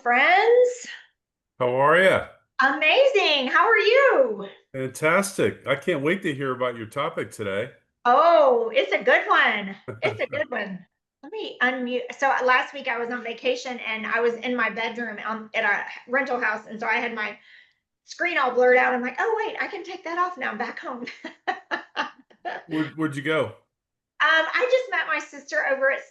Friends. How are you? Amazing. How are you? Fantastic. I can't wait to hear about your topic today. Oh, it's a good one. It's a good one. Let me unmute. So last week I was on vacation and I was in my bedroom at a rental house. And so I had my screen all blurred out. I'm like, oh, wait, I can take that off now. I'm back home. Where'd you go? I just met my sister over at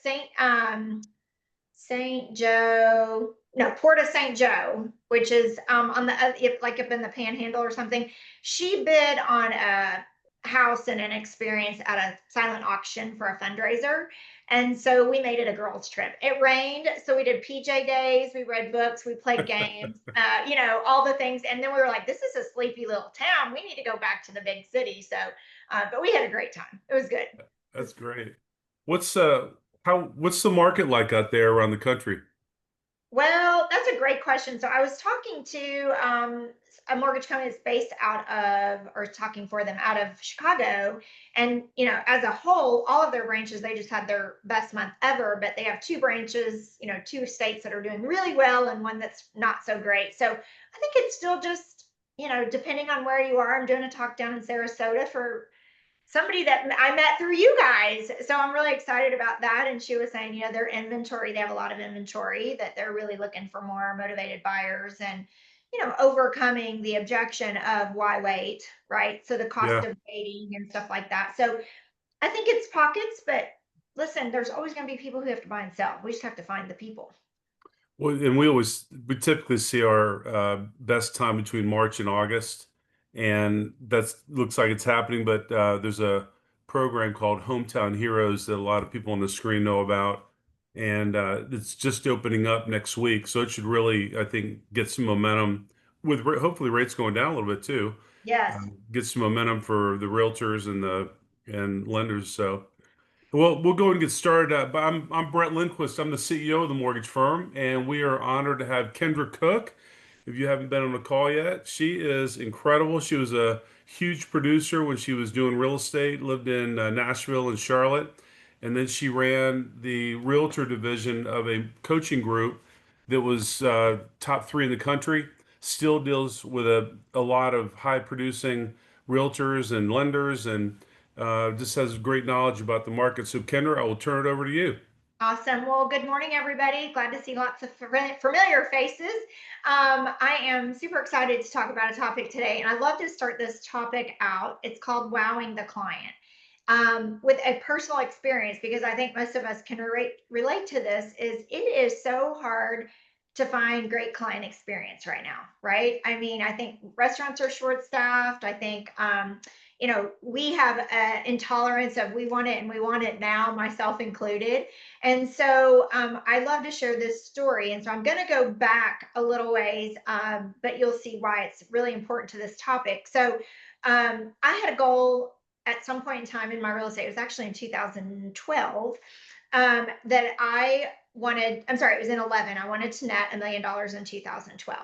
St. Joe, no, Port of St. Joe, which is on the if like up in the Panhandle or something. She bid on a house and an experience at a silent auction for a fundraiser, and so we made it a girls' trip. It rained, so we did PJ days. We read books, we played games, all the things. And then we were like, "This is a sleepy little town. We need to go back to the big city." So, but we had a great time. It was good. It That's was great. What's uh what's the market like out there around the country? Well, that's a great question. So I was talking to a mortgage company that's based out of, or talking for them out of Chicago. And, as a whole, all of their branches, they just had their best month ever, but they have two branches, two states that are doing really well and one that's not so great. So I think it's still just, depending on where you are. I'm doing a talk down in Sarasota for somebody that I met through you guys. So I'm really excited about that. And she was saying, their inventory, they have a lot of inventory, that they're really looking for more motivated buyers and, overcoming the objection of why wait, right? So the cost Yeah. of waiting and stuff like that. So I think it's pockets, but listen, there's always going to be people who have to buy and sell. We just have to find the people. Well, and we typically see our best time between March and August, and that's looks like it's happening. But there's a program called Hometown Heroes that a lot of people on the screen know about, and it's just opening up next week. So it should really, I think, get some momentum with hopefully rates going down a little bit too. Yes. Get some momentum for the realtors and the and lenders. So. Well, we'll go and get started. But I'm Brett Lindquist. I'm the CEO of the mortgage firm, and we are honored to have Kendra Cooke. If you haven't been on the call yet, she is incredible. She was a huge producer when she was doing real estate, lived in Nashville and Charlotte, and then she ran the realtor division of a coaching group that was top three in the country. Still deals with a lot of high producing realtors and lenders and just has great knowledge about the market. So, Kendra, I will turn it over to you. Awesome. Well, good morning, everybody. Glad to see lots of familiar faces. I am super excited to talk about a topic today, and I'd love to start this topic out. It's called Wowing the Client, with a personal experience, because I think most of us can relate to this. Is it is so hard to find great client experience right now, right? I mean, I think restaurants are short staffed. I think we have an intolerance of we want it and we want it now, myself included. And so I love to share this story. And so I'm going to go back a little ways, but you'll see why it's really important to this topic. So I had a goal at some point in time in my real estate. It was actually in 2012, that I wanted, I'm sorry, it was in 11. I wanted to net $1 million in 2012.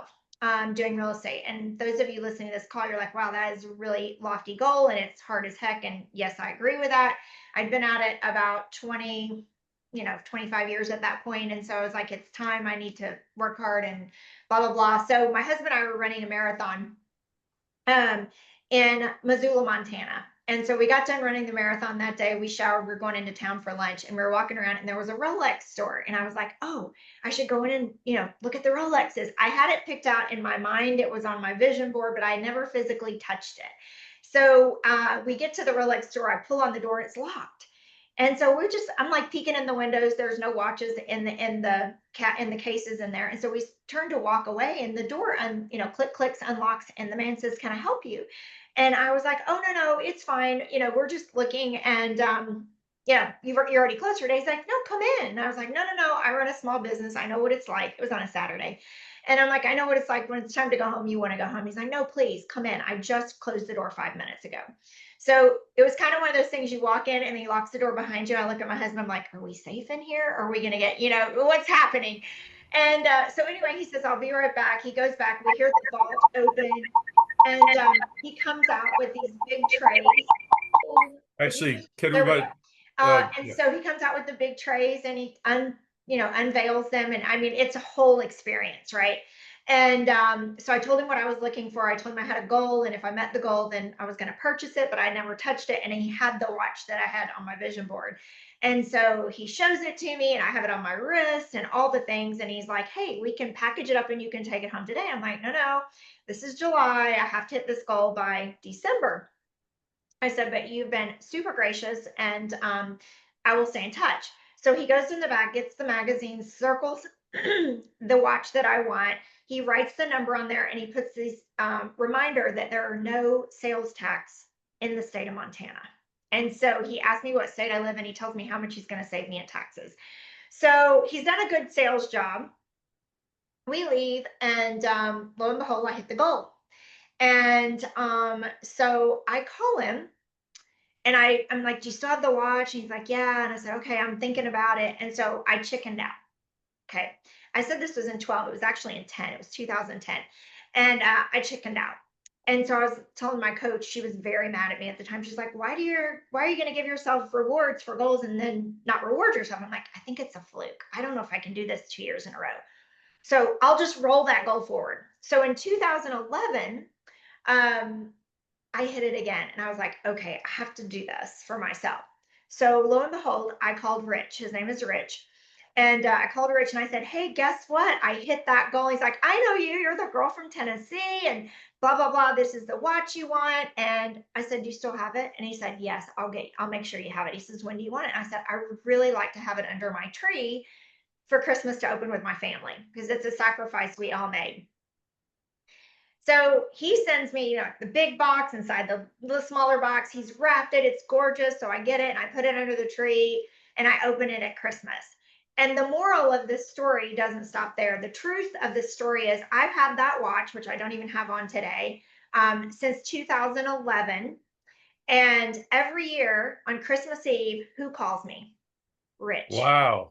Doing real estate. And those of you listening to this call, you're like, wow, that is a really lofty goal and it's hard as heck. And yes, I agree with that. I'd been at it about 25 years at that point. And so I was like, it's time, I need to work hard and blah, blah, blah. So my husband and I were running a marathon um, in Missoula, Montana. And so we got done running the marathon that day. We showered, we were going into town for lunch, and we were walking around, and there was a Rolex store. And I was like, oh, I should go in and, look at the Rolexes. I had it picked out in my mind. It was on my vision board, but I never physically touched it. So we get to the Rolex store. I pull on the door, it's locked. And so I'm like peeking in the windows. There's no watches in the cases in there. And so we turn to walk away, and the door click clicks, unlocks, and the man says, "Can I help you?" And I was like, "Oh, no, it's fine. We're just looking." And yeah, you're already closed for today. He's like, "No, come in." And I was like, "No. I run a small business. I know what it's like." It was on a Saturday. And I'm like, "I know what it's like when it's time to go home. You want to go home." He's like, "No, please come in. I just closed the door 5 minutes ago." So it was kind of one of those things, you walk in and he locks the door behind you. I look at my husband, I'm like, are we safe in here? Are we going to get, what's happening? And so anyway, he says, I'll be right back. He goes back. We hear the vault open, and he comes out with these big trays. Oh, did you Actually, lose? Kendra, There we go. about And yeah. so he comes out with the big trays, and he unveils them. And I mean, it's a whole experience, right? And so I told him what I was looking for. I told him I had a goal, and if I met the goal, then I was going to purchase it, but I never touched it. And he had the watch that I had on my vision board. And so he shows it to me, and I have it on my wrist and all the things. And he's like, hey, we can package it up and you can take it home today. I'm like, no, no, this is July. I have to hit this goal by December. I said, but you've been super gracious, and I will stay in touch. So he goes in the back, gets the magazine, circles the watch that I want. He writes the number on there, and he puts this reminder that there are no sales tax in the state of Montana. And so he asked me what state I live in. He tells me how much he's going to save me in taxes. So he's done a good sales job. We leave, and lo and behold, I hit the goal. And so I call him, and I'm like, do you still have the watch? And he's like, yeah. And I said, okay, I'm thinking about it. And so I chickened out. Okay. I said this was in 12. It was actually in 10. It was 2010. And I chickened out. And so I was telling my coach, she was very mad at me at the time. She's like, why are you going to give yourself rewards for goals and then not reward yourself? I'm like, I think it's a fluke. I don't know if I can do this 2 years in a row. So I'll just roll that goal forward. So in 2011, um, I hit it again, and I was like, okay, I have to do this for myself. So lo and behold, I called Rich. His name is Rich. And I called Rich and I said, hey, guess what? I hit that goal. He's like, I know you. You're the girl from Tennessee, and blah, blah, blah. This is the watch you want. And I said, do you still have it? And he said, yes, I'll make sure you have it. He says, when do you want it? And I said, I would really like to have it under my tree for Christmas to open with my family, because it's a sacrifice we all made. So he sends me, the big box inside the smaller box. He's wrapped it. It's gorgeous. So I get it and I put it under the tree, and I open it at Christmas. And the moral of this story doesn't stop there. The truth of this story is I've had that watch, which I don't even have on today, since 2011. And every year on Christmas Eve, who calls me? Rich. Wow.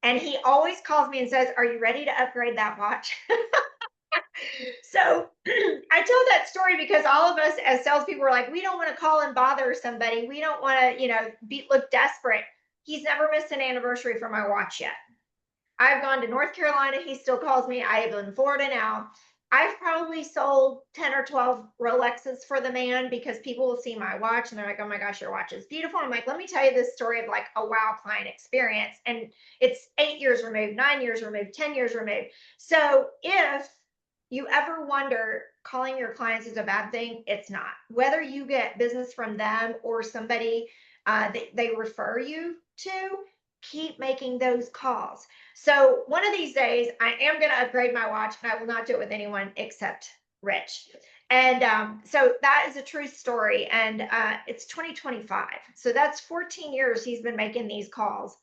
And he always calls me and says, are you ready to upgrade that watch? So I tell that story because all of us as salespeople are like, we don't want to call and bother somebody. We don't want to, look desperate. He's never missed an anniversary for my watch yet. I've gone to North Carolina. He still calls me. I live in Florida now. I've probably sold 10 or 12 Rolexes for the man, because people will see my watch and they're like, oh my gosh, your watch is beautiful. I'm like, let me tell you this story of like a wow client experience. And it's 8 years removed, 9 years removed, 10 years removed. So if you ever wonder calling your clients is a bad thing, it's not. Whether you get business from them or somebody they refer you to, keep making those calls. So one of these days, I am going to upgrade my watch, and I will not do it with anyone except Rich. And so that is a true story. And it's 2025. So that's 14 years he's been making these calls.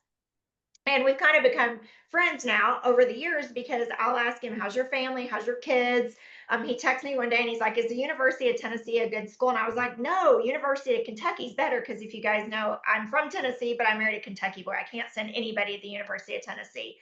And we've kind of become friends now over the years, because I'll ask him, how's your family? How's your kids? He texted me one day and he's like, is the University of Tennessee a good school? And I was like, no, University of Kentucky is better, because if you guys know, I'm from Tennessee, but I married a Kentucky boy. I can't send anybody to the University of Tennessee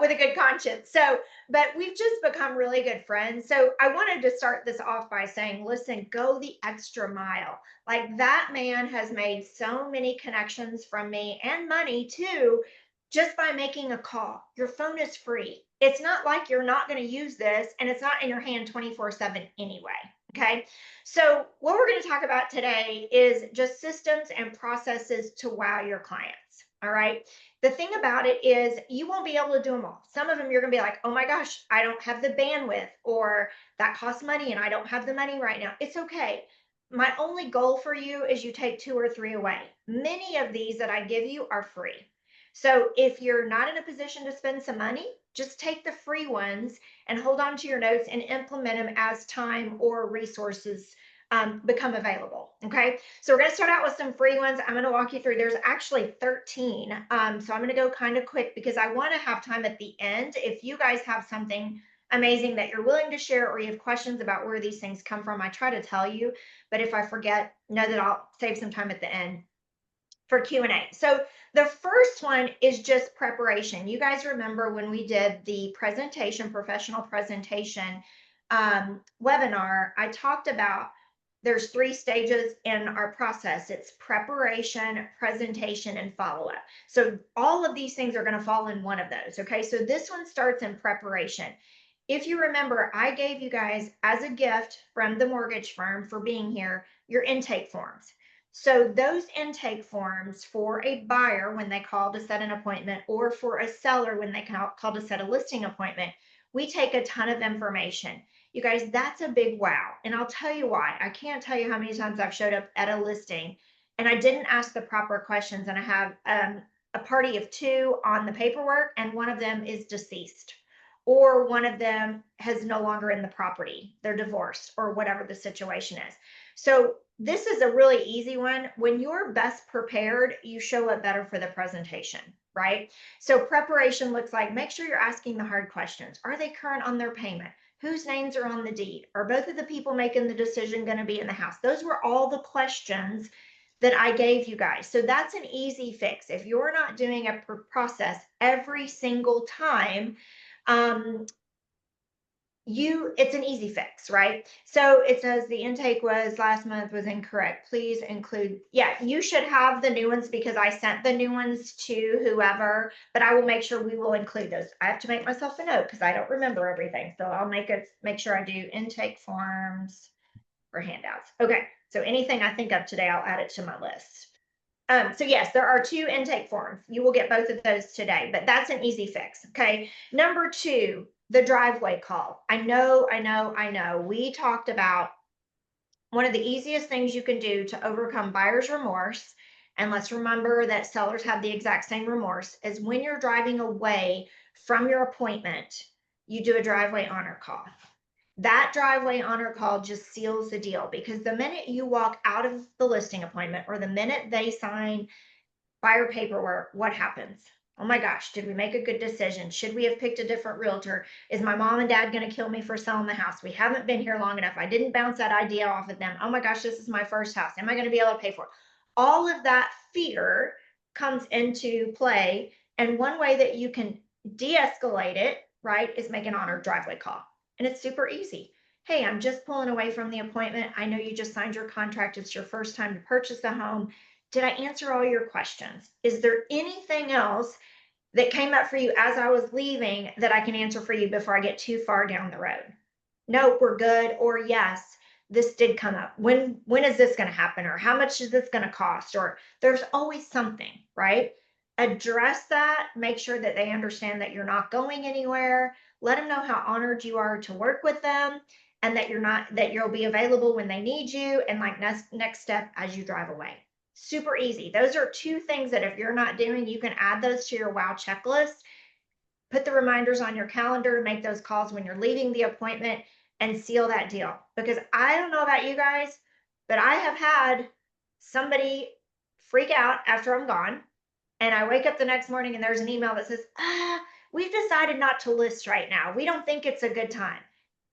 with a good conscience. So, but we've just become really good friends. So I wanted to start this off by saying, listen, go the extra mile. Like, that man has made so many connections from me, and money too, just by making a call. Your phone is free. It's not like you're not going to use this, and it's not in your hand 24/7 anyway. Okay. So, what we're going to talk about today is just systems and processes to wow your clients. All right. The thing about it is, you won't be able to do them all. Some of them you're going to be like, oh my gosh, I don't have the bandwidth, or that costs money and I don't have the money right now. It's okay. My only goal for you is you take 2 or 3 away. Many of these that I give you are free. So if you're not in a position to spend some money, just take the free ones and hold on to your notes and implement them as time or resources become available. Okay. So we're going to start out with some free ones. I'm going to walk you through. There's actually 13. So I'm going to go kind of quick, because I want to have time at the end. If you guys have something amazing that you're willing to share, or you have questions about where these things come from, I try to tell you, but if I forget, know that I'll save some time at the end for Q&A. So the first one is just preparation. You guys remember when we did the presentation, professional presentation webinar, I talked about there's 3 stages in our process. It's preparation, presentation, and follow-up. So all of these things are going to fall in one of those. Okay, so this one starts in preparation. If you remember, I gave you guys as a gift from the mortgage firm for being here your intake forms. So those intake forms for a buyer when they call to set an appointment, or for a seller when they call to set a listing appointment, we take a ton of information. You guys, that's a big wow. And I'll tell you why. I can't tell you how many times I've showed up at a listing and I didn't ask the proper questions. And I have a party of 2 on the paperwork, and one of them is deceased, or one of them has no longer in the property. They're divorced, or whatever the situation is. So this is a really easy one. When you're best prepared, you show up better for the presentation, right? So preparation looks like, make sure you're asking the hard questions. Are they current on their payment? Whose names are on the deed? Are both of the people making the decision going to be in the house? Those were all the questions that I gave you guys. So that's an easy fix. If you're not doing a process every single time, it's an easy fix, right? So it says the intake was last month was incorrect. Please include, yeah, you should have the new ones because I sent the new ones to whoever, but I will make sure we will include those. I have to make myself a note because I don't remember everything. So I'll make sure I do intake forms for handouts. Okay. So anything I think of today, I'll add it to my list. So yes, there are 2 intake forms. You will get both of those today, but that's an easy fix. Okay. Number 2, the driveway call. I know. We talked about one of the easiest things you can do to overcome buyer's remorse. And let's remember that sellers have the exact same remorse, is when you're driving away from your appointment, you do a driveway honor call. That driveway honor call just seals the deal, because the minute you walk out of the listing appointment, or the minute they sign buyer paperwork, what happens? Oh my gosh, did we make a good decision? Should we have picked a different realtor? Is my mom and dad going to kill me for selling the house? We haven't been here long enough. I didn't bounce that idea off of them. Oh my gosh, this is my first house. Am I going to be able to pay for it? All of that fear comes into play. And one way that you can de-escalate it, right, is make an honored driveway call. And it's super easy. Hey, I'm just pulling away from the appointment. I know you just signed your contract. It's your first time to purchase a home. Did I answer all your questions? Is there anything else that came up for you as I was leaving that I can answer for you before I get too far down the road? Nope, we're good. Or yes, this did come up. When is this going to happen? Or how much is this going to cost? Or there's always something, right? Address that. Make sure that they understand that you're not going anywhere. Let them know how honored you are to work with them, and that you'll be available when they need you, and like next step as you drive away. Super easy. Those are 2 things that if you're not doing, you can add those to your wow checklist. Put the reminders on your calendar to make those calls when you're leaving the appointment, and seal that deal. Because I don't know about you guys, but I have had somebody freak out after I'm gone, and I wake up the next morning and there's an email that says, we've decided not to list right now. We don't think it's a good time.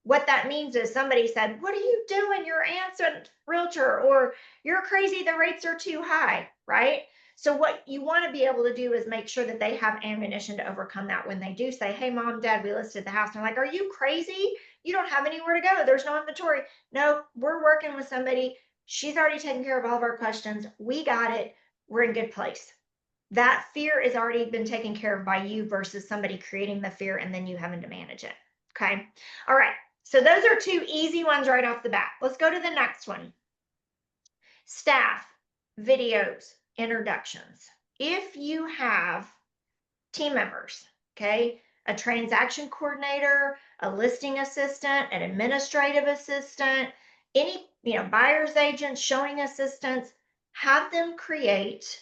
What that means is somebody said, what are you doing? You're answering realtor, or you're crazy. The rates are too high, right? So what you want to be able to do is make sure that they have ammunition to overcome that when they do say, hey, mom, dad, we listed the house. And they're like, are you crazy? You don't have anywhere to go. There's no inventory. No, we're working with somebody. She's already taken care of all of our questions. We got it. We're in good place. That fear has already been taken care of by you, versus somebody creating the fear and then you having to manage it. Okay. All right. So those are 2 easy ones right off the bat. Let's go to the next one. Staff, videos, introductions. If you have team members, okay, a transaction coordinator, a listing assistant, an administrative assistant, any, buyer's agents, showing assistants, have them create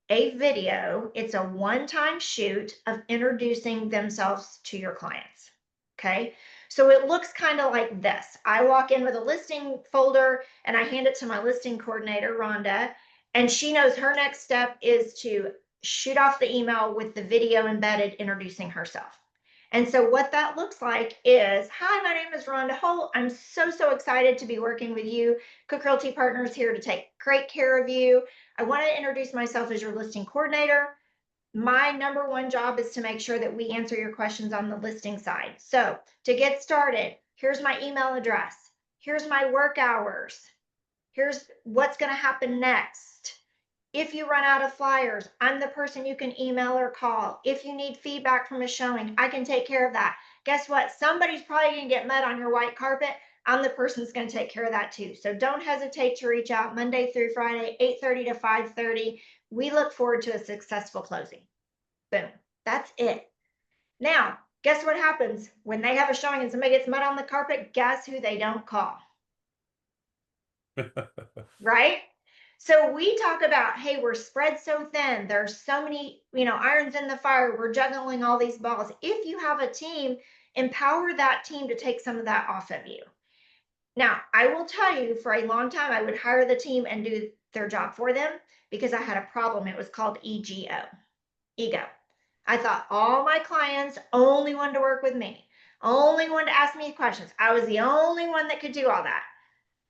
a video. It's a one-time shoot of introducing themselves to your clients. Okay. So it looks kind of like this. I walk in with a listing folder and I hand it to my listing coordinator, Rhonda, and she knows her next step is to shoot off the email with the video embedded introducing herself. And so what that looks like is, hi, my name is Rhonda Holt. I'm so excited to be working with you. Cooke Realty Partners here to take great care of you. I want to introduce myself as your listing coordinator. My number one job is to make sure that we answer your questions on the listing side. So to get started, here's my email address. Here's my work hours. Here's what's going to happen next. If you run out of flyers, I'm the person you can email or call. If you need feedback from a showing, I can take care of that. Guess what? Somebody's probably going to get mud on your white carpet. I'm the person that's going to take care of that too. So don't hesitate to reach out Monday through Friday, 8:30 to 5:30. We look forward to a successful closing. Boom. That's it. Now, guess what happens when they have a showing and somebody gets mud on the carpet? Guess who they don't call? Right? So we talk about, hey, we're spread so thin. There's so many, irons in the fire. We're juggling all these balls. If you have a team, empower that team to take some of that off of you. Now, I will tell you, for a long time, I would hire the team and do their job for them because I had a problem. It was called ego. I thought all my clients only wanted to work with me, only wanted to ask me questions. I was the only one that could do all that.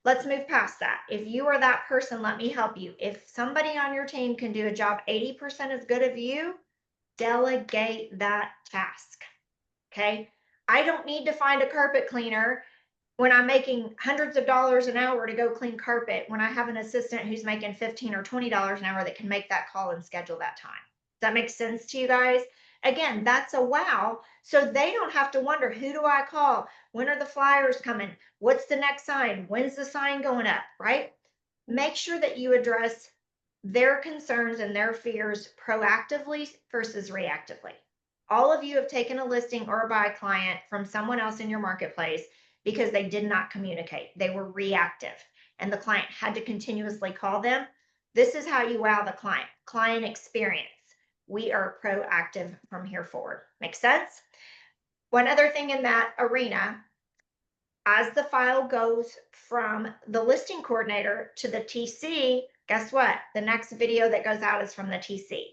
Let's move past that. If you are that person, let me help you. If somebody on your team can do a job 80% as good as you, delegate that task. Okay. I don't need to find a carpet cleaner when I'm making hundreds of dollars an hour to go clean carpet when I have an assistant who's making $15 or $20 an hour that can make that call and schedule that time. Does that make sense to you guys? Again, that's a wow. So they don't have to wonder, who do I call? When are the flyers coming? What's the next sign? When's the sign going up? Right? Make sure that you address their concerns and their fears proactively versus reactively. All of you have taken a listing or a buy client from someone else in your marketplace because they did not communicate. They were reactive and the client had to continuously call them. This is how you wow the client experience. We are proactive from here forward. Make sense? One other thing in that arena, as the file goes from the listing coordinator to the TC, guess what? The next video that goes out is from the TC.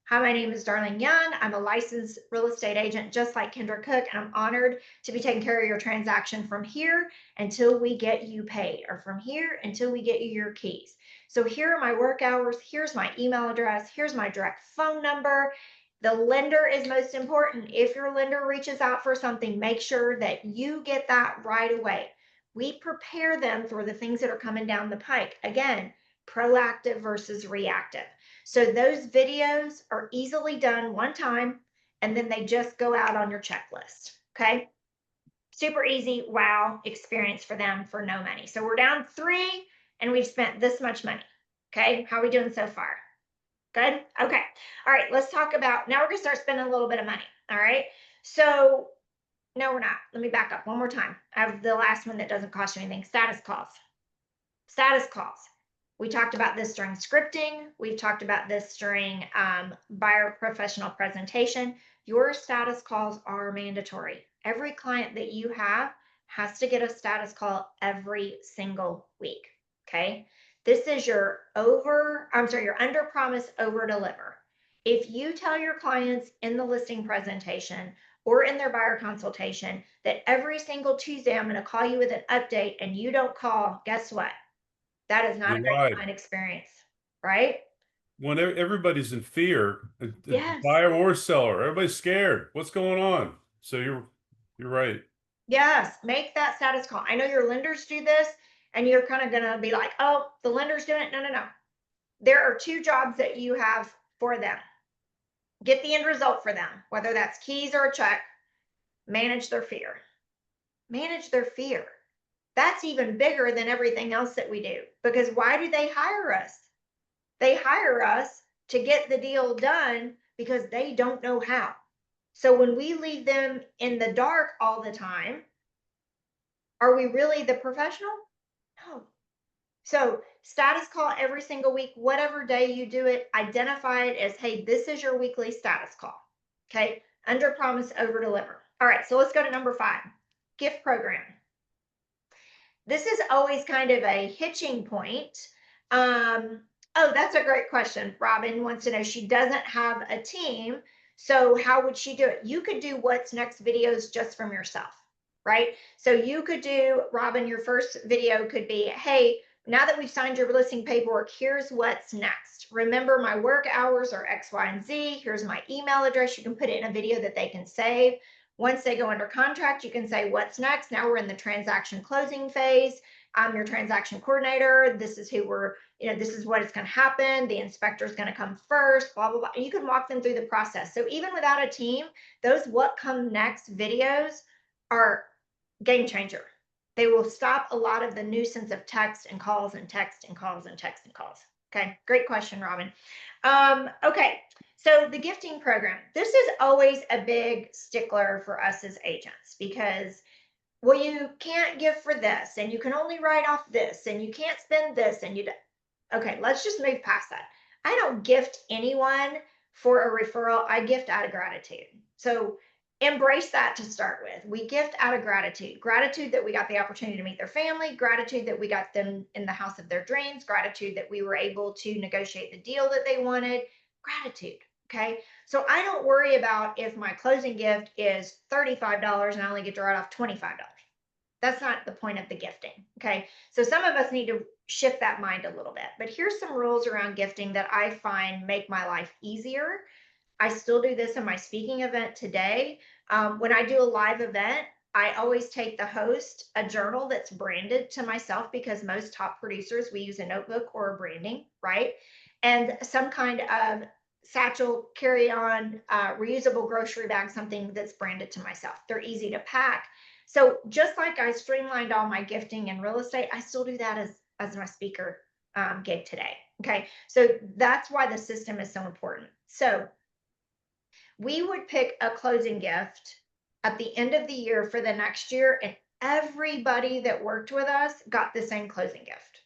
Hi, my name is Darlene Young. I'm a licensed real estate agent just like Kendra Cooke, and I'm honored to be taking care of your transaction from here until we get you paid, or from here until we get you your keys. So here are my work hours. Here's my email address. Here's my direct phone number. The lender is most important. If your lender reaches out for something, make sure that you get that right away. We prepare them for the things that are coming down the pike. Again, proactive versus reactive. So those videos are easily done one time, and then they just go out on your checklist. Okay. Super easy. Wow experience for them for no money. So we're down 3 and we've spent this much money. Okay. How are we doing so far? Good. Okay. All right. Let's talk about, now we're going to start spending a little bit of money. All right. So no, we're not. Let me back up one more time. I have the last one that doesn't cost you anything. Status calls. Status calls. We talked about this during scripting. We've talked about this during buyer professional presentation. Your status calls are mandatory. Every client that you have has to get a status call every single week. Okay. This is your your under promise, over deliver. If you tell your clients in the listing presentation or in their buyer consultation that every single Tuesday I'm going to call you with an update and you don't call, guess what? That is not You a great lied. client experience, right? When everybody's in fear, Yes. buyer or seller, everybody's scared. What's going on? So you're right. Yes. Make that status call. I know your lenders do this, and you're kind of going to be like, oh, the lender's doing it. No, no, no. There are 2 jobs that you have for them. Get the end result for them, whether that's keys or a check. Manage their fear. Manage their fear. That's even bigger than everything else that we do, because why do they hire us? They hire us to get the deal done because they don't know how. So when we leave them in the dark all the time, are we really the professional? No. So status call every single week, whatever day you do it, identify it as, hey, this is your weekly status call. Okay. Under promise, over deliver. All right. So let's go to number 5, gift program. This is always kind of a hitching point. Oh, that's a great question. Robin wants to know, she doesn't have a team. So how would she do it? You could do what's next videos just from yourself, right? So you could do, Robin, your first video could be, hey, now that we've signed your listing paperwork, here's what's next. Remember, my work hours are X, Y, and Z. Here's my email address. You can put it in a video that they can save. Once they go under contract, you can say, what's next? Now we're in the transaction closing phase. I'm your transaction coordinator. This is who we're, this is what is going to happen. The inspector is going to come first, blah, blah, blah. And you can walk them through the process. So even without a team, those what come next videos are game changer. They will stop a lot of the nuisance of text and calls and text and calls and text and calls. Okay, great question, Robin. Okay, so the gifting program. This is always a big stickler for us as agents because, well, you can't gift for this and you can only write off this and you can't spend this and okay, let's just move past that. I don't gift anyone for a referral. I gift out of gratitude. So embrace that to start with. We gift out of gratitude. Gratitude that we got the opportunity to meet their family, gratitude that we got them in the house of their dreams, gratitude that we were able to negotiate the deal that they wanted. Gratitude. Okay. So I don't worry about if my closing gift is $35 and I only get to write off $25. That's not the point of the gifting. Okay. So some of us need to shift that mind a little bit. But here's some rules around gifting that I find make my life easier. I still do this in my speaking event today. When I do a live event, I always take the host a journal that's branded to myself because most top producers, we use a notebook or a branding, right? And some kind of satchel, carry on, reusable grocery bag, something that's branded to myself. They're easy to pack. So just like I streamlined all my gifting and real estate, I still do that as my speaker gig today. Okay. So that's why the system is so important. So we would pick a closing gift at the end of the year for the next year, and everybody that worked with us got the same closing gift.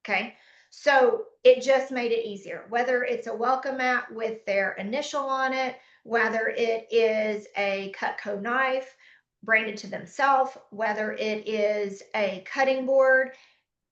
Okay. So it just made it easier, whether it's a welcome mat with their initial on it, whether it is a Cutco knife branded to themselves, whether it is a cutting board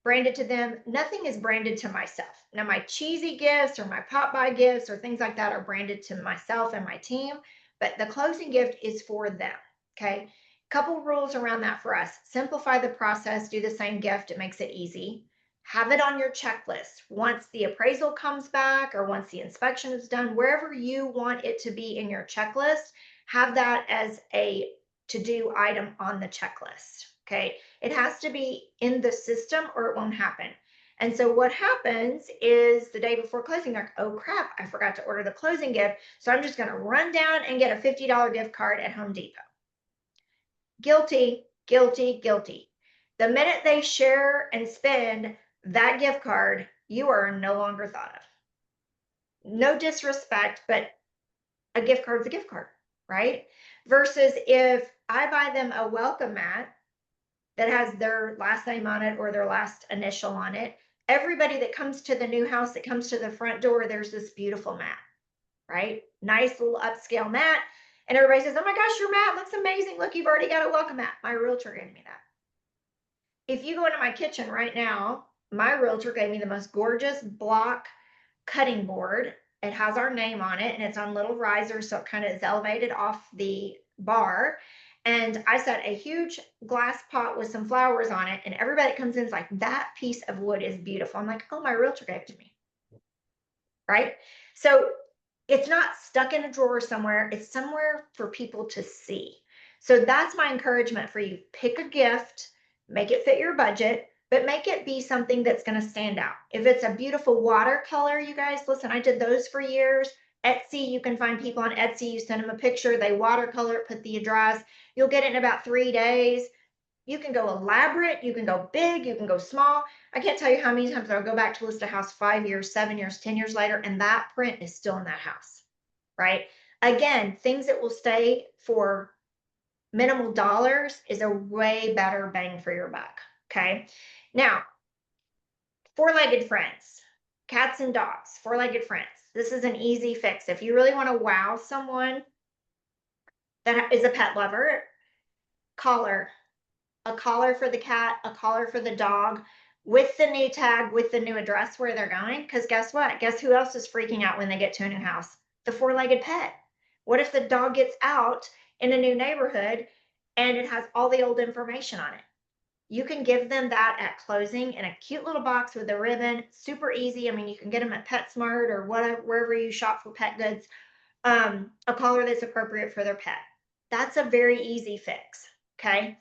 branded to them. Nothing is branded to myself. Now, my cheesy gifts or my pop by gifts or things like that are branded to myself and my team, but the closing gift is for them. Okay. Couple rules around that for us. Simplify the process, do the same gift. It makes it easy. Have it on your checklist. Once the appraisal comes back or once the inspection is done, wherever you want it to be in your checklist, have that as a to-do item on the checklist. Okay. It has to be in the system or it won't happen. And so what happens is the day before closing, they're like, oh crap, I forgot to order the closing gift. So I'm just going to run down and get a $50 gift card at Home Depot. Guilty, guilty, guilty. The minute they share and spend that gift card, you are no longer thought of. No disrespect, but a gift card is a gift card, right? Versus if I buy them a welcome mat that has their last name on it or their last initial on it, everybody that comes to the new house, that comes to the front door, there's this beautiful mat, right? Nice little upscale mat. And everybody says, oh my gosh, your mat looks amazing. Look, you've already got a welcome mat. My realtor gave me that. If you go into my kitchen right now, my realtor gave me the most gorgeous block cutting board. It has our name on it and it's on little risers, so it kind of is elevated off the bar. And I set a huge glass pot with some flowers on it, and everybody that comes in is like, that piece of wood is beautiful. I'm like, oh, my realtor gave it to me. Right. So it's not stuck in a drawer somewhere, it's somewhere for people to see. So that's my encouragement for you. Pick a gift, make it fit your budget, but make it be something that's going to stand out. If it's a beautiful watercolor, you guys, listen, I did those for years. Etsy, you can find people on Etsy, you send them a picture, they watercolor it, put the address, you'll get it in about 3 days. You can go elaborate, you can go big, you can go small. I can't tell you how many times I'll go back to list a house 5 years, 7 years, 10 years later, and that print is still in that house, right? Again, things that will stay for minimal dollars is a way better bang for your buck, okay? Now, four-legged friends, cats and dogs, four-legged friends. This is an easy fix. If you really want to wow someone that is a pet lover, collar, a collar for the cat, a collar for the dog, with the new tag, with the new address where they're going. Because guess what? Guess who else is freaking out when they get to a new house? The four-legged pet. What if the dog gets out in a new neighborhood and it has all the old information on it? You can give them that at closing in a cute little box with a ribbon. Super easy. I mean, you can get them at PetSmart or whatever, wherever you shop for pet goods. A collar that's appropriate for their pet. That's a very easy fix. Okay.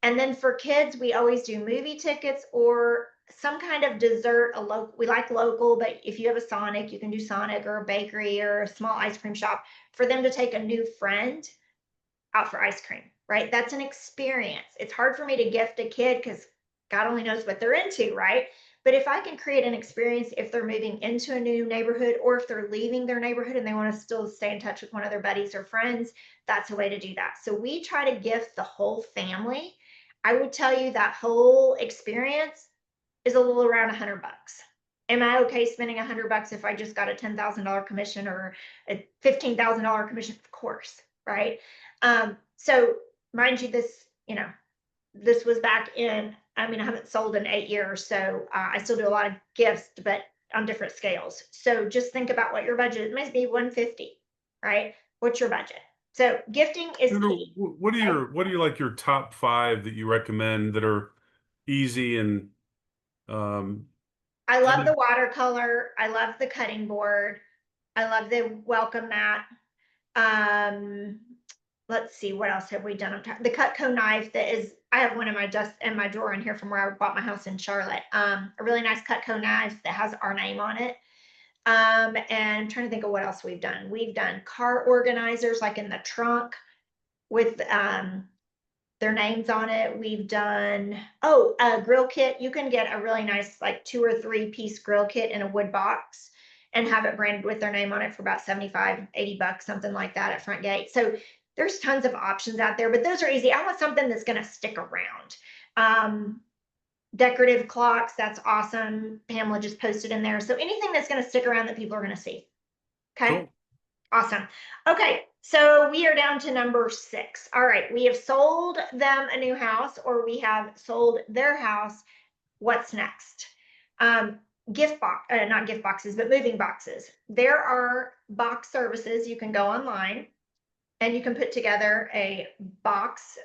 And then for kids, we always do movie tickets or some kind of dessert. We like local, but if you have a Sonic, you can do Sonic or a bakery or a small ice cream shop for them to take a new friend out for ice cream, right? That's an experience. It's hard for me to gift a kid because God only knows what they're into, right? But if I can create an experience, if they're moving into a new neighborhood or if they're leaving their neighborhood and they want to still stay in touch with one of their buddies or friends, that's a way to do that. So we try to gift the whole family. I would tell you that whole experience is a little around $100. Am I okay spending $100 if I just got a $10,000 commission or a $15,000 commission? Of course, right? So mind you, this was back in, I mean, I haven't sold in 8 years, so I still do a lot of gifts, but on different scales. So just think about what your budget is. It might be 150, right? What's your budget? So gifting is Kendra, key. Okay. what are your like your top five that you recommend that are easy and um I I love the mean, watercolor. I love the cutting board. I love the welcome mat. Um, let's see, what else have we done? The Cutco knife that is, I have one in my just in my drawer in here from where I bought my house in Charlotte. A really nice Cutco knife that has our name on it. And I'm trying to think of what else we've done. We've done car organizers like in the trunk with their names on it. We've done, oh, a grill kit. You can get a really nice, like 2 or 3 piece grill kit in a wood box and have it branded with their name on it for about 75, $80, something like that at front gate. So there's tons of options out there, but those are easy. I want something that's going to stick around. Um, Decorative clocks, that's awesome. Pamela just posted in there. So anything that's going to stick around that people are going to see. Okay. cool. Awesome. Okay, so we are down to number 6. All right, we have sold them a new house or we have sold their house. What's next? Um, not gift boxes, but moving boxes. There are box services. You can go online and you can put together a box.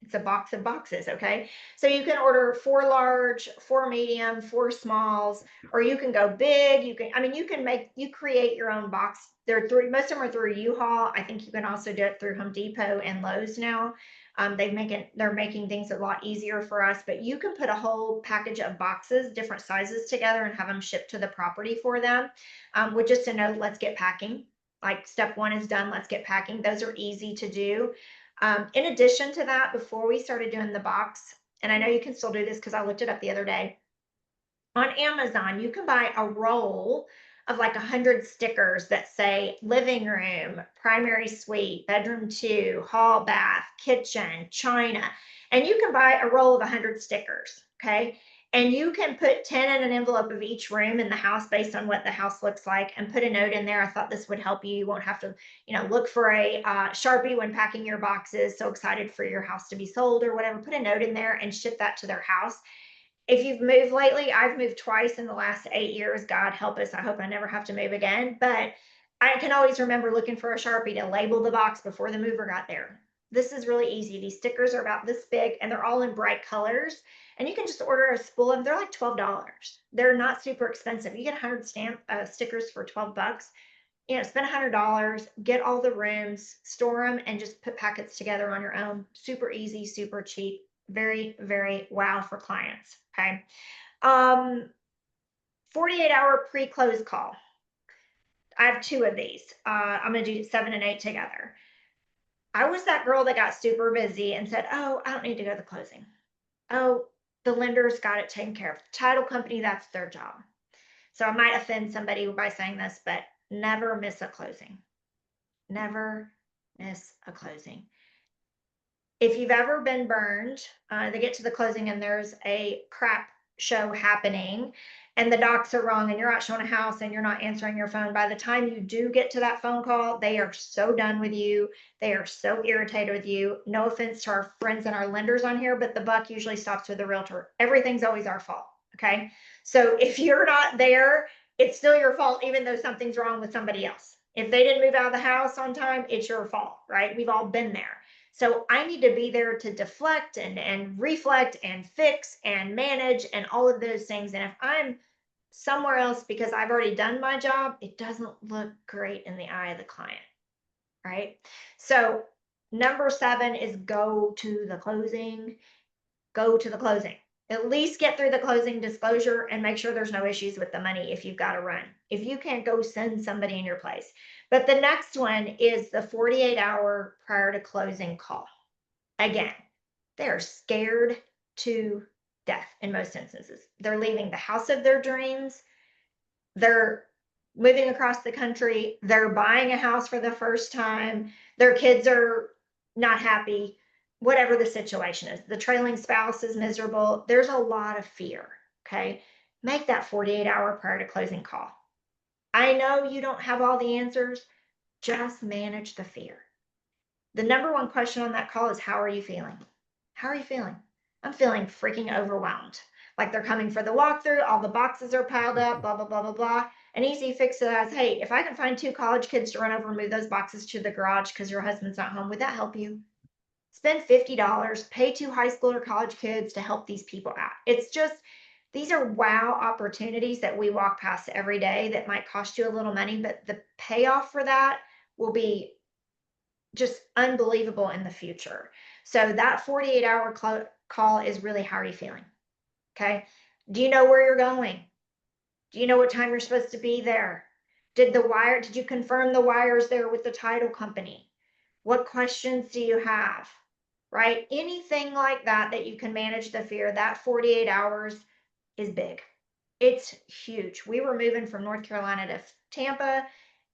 It's a box of boxes, okay? So you can order 4 large, 4 medium, 4 smalls, or you can go big. I mean, you create your own box. Most of them are through U-Haul. I think you can also do it through Home Depot and Lowe's now. They're making things a lot easier for us, but you can put a whole package of boxes, different sizes together and have them shipped to the property for them. With just a note, let's get packing. Like step 1 is done, let's get packing. Those are easy to do. In addition to that, before we started doing the box, and I know you can still do this because I looked it up the other day, on Amazon, you can buy a roll of like 100 stickers that say living room, primary suite, bedroom 2, hall, bath, kitchen, china. And you can buy a roll of 100 stickers. Okay. And you can put 10 in an envelope of each room in the house based on what the house looks like and put a note in there. I thought this would help you. You won't have to, look for a Sharpie when packing your boxes. So excited for your house to be sold or whatever. Put a note in there and ship that to their house. If you've moved lately, I've moved twice in the last 8 years. God help us. I hope I never have to move again. But I can always remember looking for a Sharpie to label the box before the mover got there. This is really easy. These stickers are about this big and they're all in bright colors. And you can just order a spool of them. They're like $12. They're not super expensive. You get 100 stickers for $12. Spend $100, get all the rooms, store them, and just put packets together on your own. Super easy, super cheap, very, very wow for clients. Okay. Um, 48-hour pre-close call. I have 2 of these. I'm going to do 7 and 8 together. I was that girl that got super busy and said, oh, I don't need to go to the closing. Oh, the lender's got it taken care of. The title company, that's their job. So I might offend somebody by saying this, but never miss a closing. Never miss a closing. If you've ever been burned, they get to the closing and there's a crap show happening and the docs are wrong and you're out showing a house and you're not answering your phone. By the time you do get to that phone call, they are so done with you. They are so irritated with you. No offense to our friends and our lenders on here, but the buck usually stops with the realtor. Everything's always our fault. Okay. So if you're not there, it's still your fault, even though something's wrong with somebody else. If they didn't move out of the house on time, it's your fault, right? We've all been there. So I need to be there to deflect and reflect and fix and manage and all of those things. And if I'm somewhere else because I've already done my job, it doesn't look great in the eye of the client, right? So Number 7 is go to the closing. Go to the closing. At least get through the closing disclosure and make sure there's no issues with the money if you've got to run. If you can't, go send somebody in your place. But the next one is the 48-hour prior to closing call. Again, they're scared to death in most instances. They're leaving the house of their dreams. They're moving across the country. They're buying a house for the first time. Their kids are not happy, whatever the situation is. The trailing spouse is miserable. There's a lot of fear. Okay. Make that 48-hour prior to closing call. I know you don't have all the answers, just manage the fear. The number one question on that call is, how are you feeling? How are you feeling? I'm feeling freaking overwhelmed. Like they're coming for the walkthrough, all the boxes are piled up, blah, blah, blah, blah, blah. An easy fix to that is, hey, if I can find 2 college kids to run over and move those boxes to the garage because your husband's not home, would that help you? Spend $50, pay 2 high school or college kids to help these people out. It's just, these are wow opportunities that we walk past every day that might cost you a little money, but the payoff for that will be just unbelievable in the future. So that 48-hour call is really, how are you feeling? Okay. Do you know where you're going? Do you know what time you're supposed to be there? Did you confirm the wires there with the title company? What questions do you have? Right? Anything like that that you can manage the fear, that 48 hours is big. It's huge. We were moving from North Carolina to Tampa,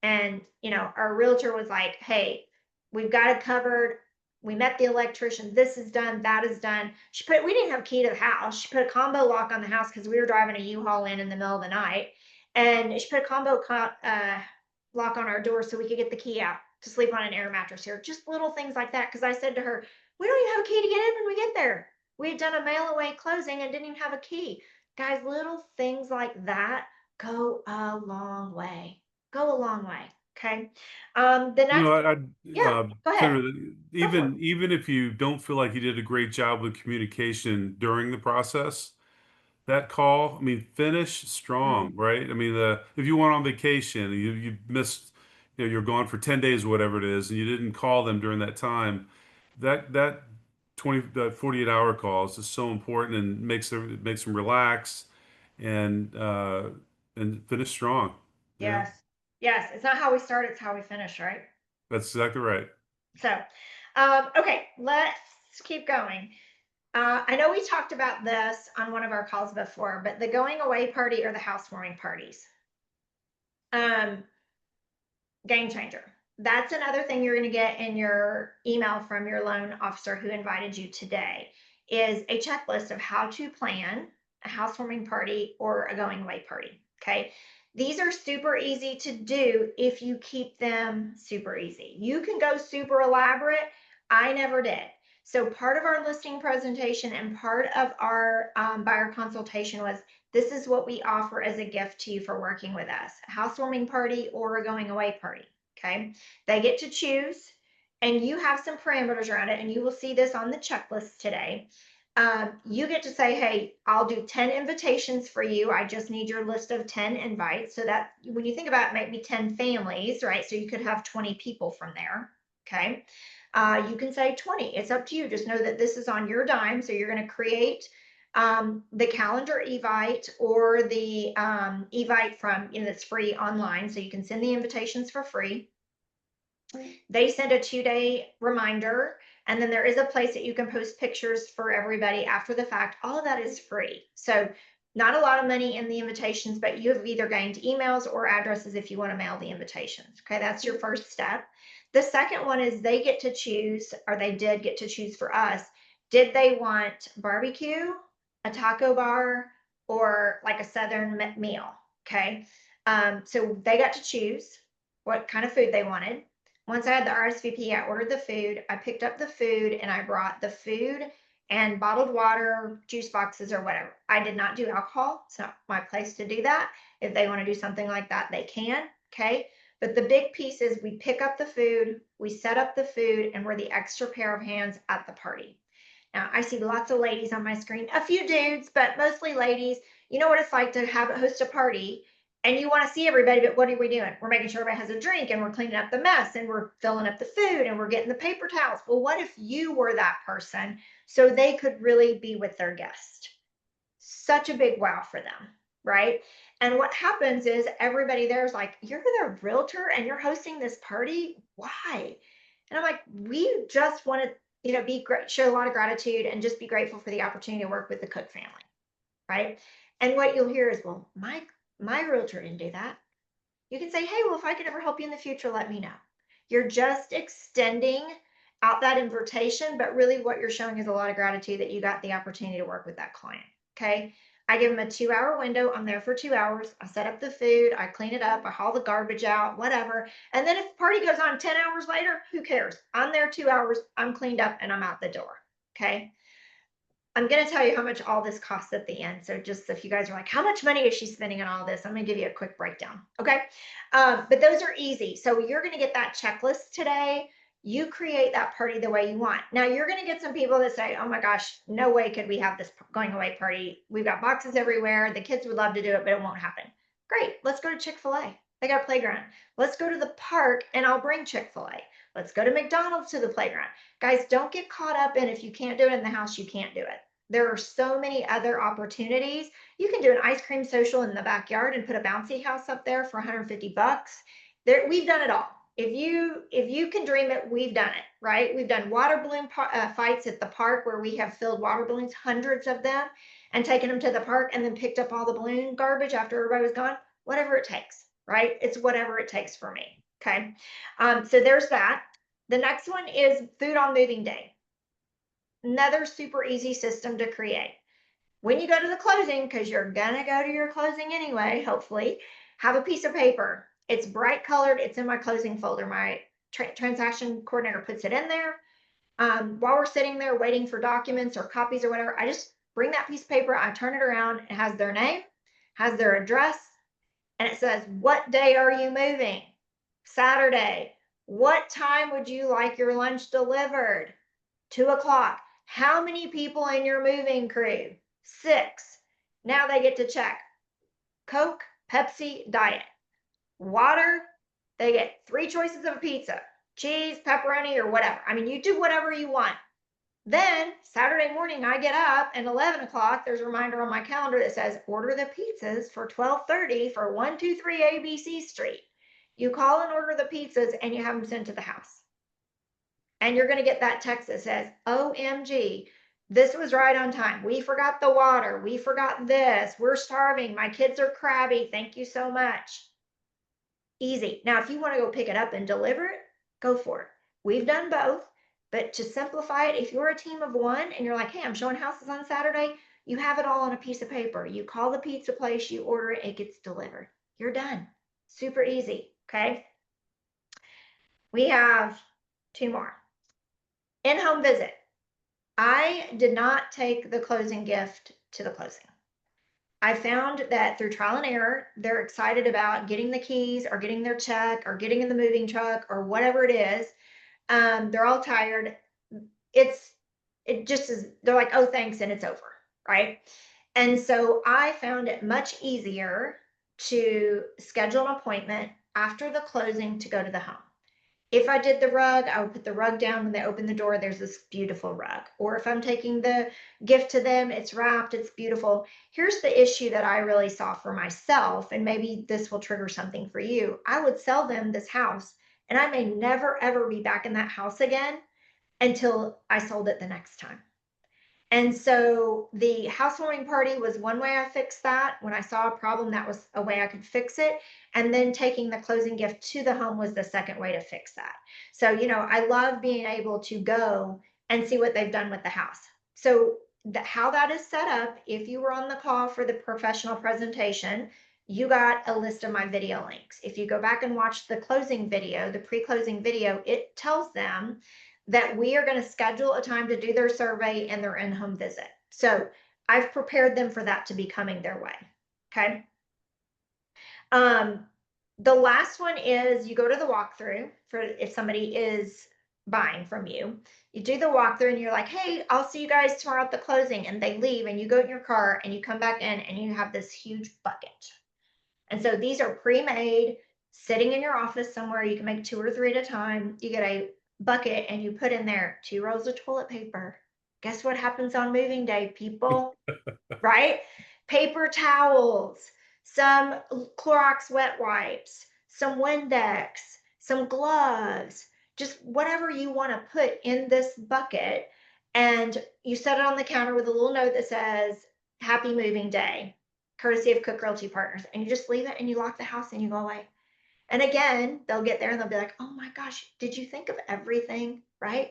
and our realtor was like, "Hey, we've got it covered. We met the electrician. This is done. That is done." We didn't have a key to the house. She put a combo lock on the house because we were driving a U-Haul in the middle of the night, and she put a lock on our door so we could get the key out to sleep on an air mattress here. Just little things like that. Because I said to her, "We don't even have a key to get in when we get there. We had done a mail away closing and didn't even have a key." Guys, little things like that go a long way. Go a long way. Okay. The You know, next, yeah, go ahead. Kendra, Go for it. even if you don't feel like you did a great job with communication during the process, that call, I mean, finish strong, Mhm. right? I mean, if you went on vacation, you missed, you're gone for 10 days or whatever it is, and you didn't call them during that time, that 48 hour call is just so important and makes them relax and uh and finish strong. Yeah, Yes. Yes. It's not how we start, it's how we finish, right? that's exactly right. So, okay, let's keep going. I know we talked about this on one of our calls before, but the going away party or the housewarming parties. Um, Game changer. That's another thing you're going to get in your email from your loan officer who invited you today is a checklist of how to plan a housewarming party or a going away party. Okay. These are super easy to do if you keep them super easy. You can go super elaborate. I never did. So part of our listing presentation and part of our buyer consultation was, this is what we offer as a gift to you for working with us: a housewarming party or a going away party. Okay. They get to choose, and you have some parameters around it, and you will see this on the checklist today. You get to say, hey, I'll do 10 invitations for you. I just need your list of 10 invites. So that when you think about it, maybe 10 families, right? So you could have 20 people from there. Okay. You can say 20. It's up to you. Just know that this is on your dime. So you're going to create the calendar evite or the evite from, that's free online. So you can send the invitations for free. They send a 2-day reminder, and then there is a place that you can post pictures for everybody after the fact. All of that is free. So not a lot of money in the invitations, but you have either gained emails or addresses if you want to mail the invitations. Okay, that's your first step. The second one is they get to choose, or they did get to choose for us. Did they want barbecue, a taco bar, or like a Southern meal? Okay, so they got to choose what kind of food they wanted. Once I had the RSVP, I ordered the food, I picked up the food, and I brought the food and bottled water, juice boxes, or whatever. I did not do alcohol. It's not my place to do that. If they want to do something like that, they can. Okay. But the big piece is we pick up the food, we set up the food, and we're the extra pair of hands at the party. Now, I see lots of ladies on my screen, a few dudes, but mostly ladies. You know what it's like to host a party and you want to see everybody, but what are we doing? We're making sure everybody has a drink, and we're cleaning up the mess, and we're filling up the food, and we're getting the paper towels. Well, what if you were that person so they could really be with their guest? Such a big wow for them, right? And what happens is everybody there is like, you're the realtor and you're hosting this party? Why? And I'm like, we just want to, be great, show a lot of gratitude and just be grateful for the opportunity to work with the Cook family, right? And what you'll hear is, well, my realtor didn't do that. You can say, hey, well, if I can ever help you in the future, let me know. You're just extending out that invitation, but really what you're showing is a lot of gratitude that you got the opportunity to work with that client. Okay. I give them a 2 hour window. I'm there for 2 hours. I set up the food, I clean it up, I haul the garbage out, whatever. And then if the party goes on 10 hours later, who cares? I'm there 2 hours, I'm cleaned up, and I'm out the door. Okay. I'm going to tell you how much all this costs at the end. So just if you guys are like, how much money is she spending on all this? I'm going to give you a quick breakdown. Okay. But those are easy. So you're going to get that checklist today. You create that party the way you want. Now you're going to get some people that say, oh my gosh, no way could we have this going away party. We've got boxes everywhere. The kids would love to do it, but it won't happen. Great. Let's go to Chick-fil-A. They got a playground. Let's go to the park and I'll bring Chick-fil-A. Let's go to McDonald's to the playground. Guys, don't get caught up in if you can't do it in the house, you can't do it. There are so many other opportunities. You can do an ice cream social in the backyard and put a bouncy house up there for 150 bucks. There, we've done it all. If you can dream it, we've done it, right? We've done water balloon fights at the park where we have filled water balloons, hundreds of them, and taken them to the park and then picked up all the balloon garbage after everybody was gone. Whatever it takes, right? It's whatever it takes for me. Okay. So there's that. The next one is food on moving day. Another super easy system to create. When you go to the closing, because you're going to go to your closing anyway, hopefully, have a piece of paper. It's bright colored. It's in my closing folder. My transaction coordinator puts it in there. While we're sitting there waiting for documents or copies or whatever, I just bring that piece of paper. I turn it around. It has their name, has their address, and it says, what day are you moving? Saturday. What time would you like your lunch delivered? 2 o'clock. How many people in your moving crew? 6. Now they get to check Coke, Pepsi, Diet. Water, they get 3 choices of a pizza, cheese, pepperoni, or whatever. I mean, you do whatever you want. Then Saturday morning, I get up and 11 o'clock, there's a reminder on my calendar that says, order the pizzas for 12:30 for 123 ABC Street. You call and order the pizzas and you have them sent to the house. And you're going to get that text that says, OMG, this was right on time. We forgot the water. We forgot this. We're starving. My kids are crabby. Thank you so much. Easy. Now, if you want to go pick it up and deliver it, go for it. We've done both. But to simplify it, if you're a team of one and you're like, hey, I'm showing houses on Saturday, you have it all on a piece of paper. You call the pizza place, you order it, it gets delivered. You're done. Super easy. Okay. We have 2 more. In-home visit. I did not take the closing gift to the closing. I found that through trial and error, they're excited about getting the keys or getting their check or getting in the moving truck or whatever it is. They're all tired. It just is, they're like, oh, thanks, and it's over, right? And so I found it much easier to schedule an appointment after the closing to go to the home. If I did the rug, I would put the rug down when they open the door. There's this beautiful rug. Or if I'm taking the gift to them, it's wrapped, it's beautiful. Here's the issue that I really saw for myself, and maybe this will trigger something for you. I would sell them this house, and I may never, ever be back in that house again until I sold it the next time. And so the housewarming party was one way I fixed that. When I saw a problem, that was a way I could fix it. And then taking the closing gift to the home was the second way to fix that. So, I love being able to go and see what they've done with the house. So how that is set up, if you were on the call for the professional presentation, you got a list of my video links. If you go back and watch the closing video, the pre-closing video, it tells them that we are going to schedule a time to do their survey and their in-home visit. So I've prepared them for that to be coming their way. Okay. The last one is you go to the walkthrough for if somebody is buying from you. You do the walkthrough and you're like, hey, I'll see you guys tomorrow at the closing. And they leave and you go in your car and you come back in and you have this huge bucket. And so these are pre-made, sitting in your office somewhere. You can make two or three at a time. You get a bucket and you put in there 2 rolls of toilet paper. Guess what happens on moving day, people? Right? Paper towels, some Clorox wet wipes, some Windex, some gloves, just whatever you want to put in this bucket. And you set it on the counter with a little note that says, Happy Moving Day, courtesy of Cook Realty Partners. And you just leave it and you lock the house and you go away. And again, they'll get there and they'll be like, oh my gosh, did you think of everything? Right?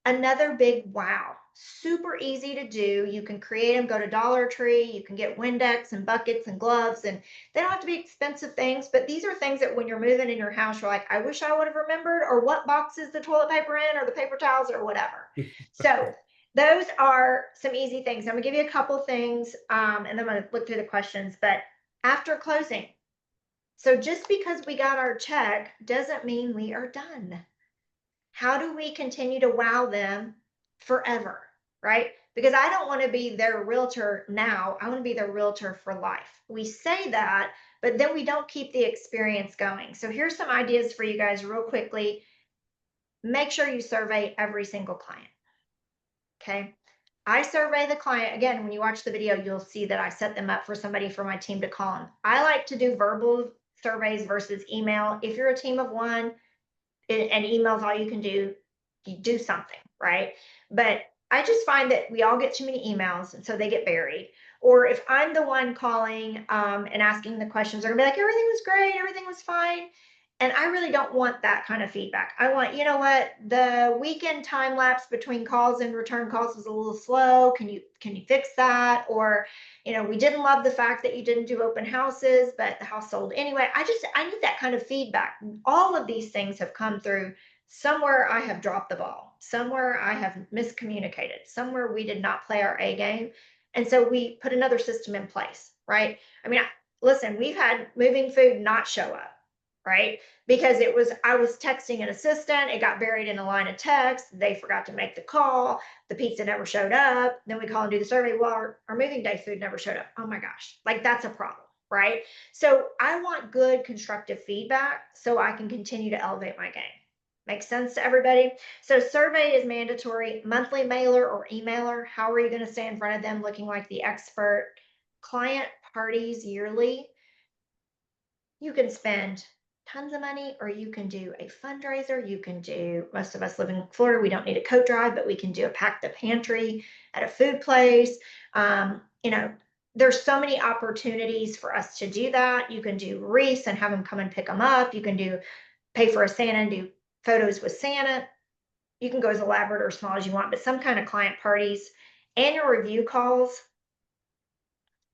Another big wow. Super easy to do. You can create them, go to Dollar Tree, you can get Windex and buckets and gloves, and they don't have to be expensive things, but these are things that when you're moving in your house, you're like, I wish I would have remembered, or what box is the toilet paper in, or the paper towels, or whatever. So those are some easy things. I'm gonna give you a couple things, and then I'm gonna look through the questions. But after closing, so just because we got our check doesn't mean we are done. How do we continue to wow them forever? Right? Because I don't want to be their realtor now. I want to be their realtor for life. We say that, but then we don't keep the experience going. So here's some ideas for you guys real quickly. Make sure you survey every single client. Okay. I survey the client. Again, when you watch the video, you'll see that I set them up for somebody from my team to call them. I like to do verbal surveys versus email. If you're a team of one and email's all you can do, you do something, right? But I just find that we all get too many emails and so they get buried. Or if I'm the one calling and asking the questions, they're gonna be like, everything was great, everything was fine. And I really don't want that kind of feedback. I want, you know what, the weekend time lapse between calls and return calls was a little slow. Can you fix that? Or, we didn't love the fact that you didn't do open houses, but the house sold anyway. I need that kind of feedback. All of these things have come through. Somewhere I have dropped the ball. Somewhere I have miscommunicated. Somewhere we did not play our A game. And so we put another system in place, right? I mean, listen, we've had moving food not show up, right? Because I was texting an assistant, it got buried in a line of text, they forgot to make the call, the pizza never showed up, then we call and do the survey, well, our moving day food never showed up. Oh my gosh, like that's a problem, right? So I want good constructive feedback so I can continue to elevate my game. Makes sense to everybody? So survey is mandatory. Monthly mailer or emailer, how are you going to stay in front of them looking like the expert? Client parties yearly. You can spend tons of money or you can do a fundraiser. You can do, most of us live in Florida, we don't need a coat drive, but we can do a pack the pantry at a food place. There's so many opportunities for us to do that. You can do wreaths and have them come and pick them up. You can pay for a Santa and do photos with Santa. You can go as elaborate or small as you want, but some kind of client parties, annual review calls,